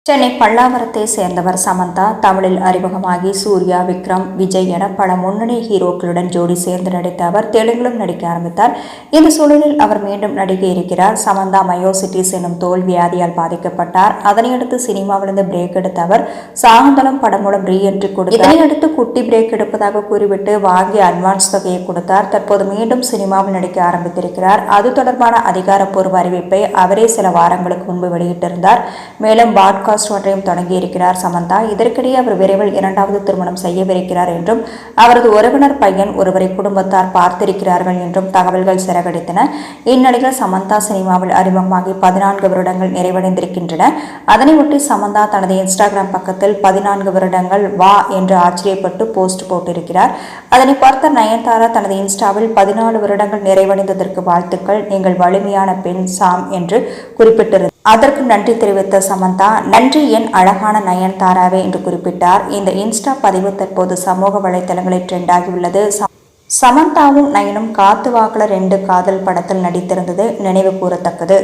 சென்னை பல்லாவரத்தை சேர்ந்தவர் சமந்தா. தமிழில் அறிமுகமாகி சூர்யா, விக்ரம், விஜய் என பல முன்னணி ஹீரோக்களுடன் ஜோடி சேர்ந்து நடித்த அவர் தெலுங்கிலும் நடிக்க ஆரம்பித்தார். இந்த சூழலில் அவர் மீண்டும் நடிக்க இருக்கிறார். சமந்தா மயோசிட்டிஸ் எனும் தோல் வியாதியால் பாதிக்கப்பட்டார். அதனையடுத்து சினிமாவிலிருந்து பிரேக் எடுத்த அவர் சாகுந்தலம் படம் மூலம் ரீஎன்ட்ரி கொடுத்தார். இதனையடுத்து குட்டி பிரேக் எடுப்பதாக கூறிவிட்டு வாங்கிய அட்வான்ஸ் தொகையை கொடுத்தார். தற்போது மீண்டும் சினிமாவில் நடிக்க ஆரம்பித்திருக்கிறார். அது தொடர்பான அதிகாரப்பூர்வ அறிவிப்பை அவரே சில வாரங்களுக்கு முன்பு வெளியிட்டிருந்தார். மேலும் ஒன்றையும் தொடங்கியிருக்கிறார் சமந்தா. இதற்கிடையே அவர் விரைவில் இரண்டாவது திருமணம் செய்யவிருக்கிறார் என்றும் அவரது உறவினர் பையன் ஒருவரை குடும்பத்தார் பார்த்திருக்கிறார்கள் என்றும் தகவல்கள் சிறகடித்தன. இந்நிலையில் சமந்தா சினிமாவில் அறிமுகமாகி 14 வருடங்கள் நிறைவடைந்திருக்கின்றன. அதனையொட்டி சமந்தா தனது இன்ஸ்டாகிராம் பக்கத்தில் 14 வருடங்கள் வா என்று ஆச்சரியப்பட்டு போஸ்ட் போட்டிருக்கிறார். அதனை பார்த்த நயன்தாரா தனது இன்ஸ்டாவில் 14 வருடங்கள் நிறைவடைந்ததற்கு வாழ்த்துக்கள், நீங்கள் வலிமையான பெண் சாம் என்று குறிப்பிட்டிருந்தார். அதற்கு நன்றி தெரிவித்த சமந்தா, நன்றி என் அழகான நயன்தாராவே என்று குறிப்பிட்டார். இந்த இன்ஸ்டா பதிவு தற்போது சமூக வலைதளங்களில் ட்ரெண்ட் ஆகியுள்ளது. சமந்தாவும் நயனும் காத்து வாக்குல 2 காதல் படத்தில் நடித்திருந்தது நினைவு கூறத்தக்கது.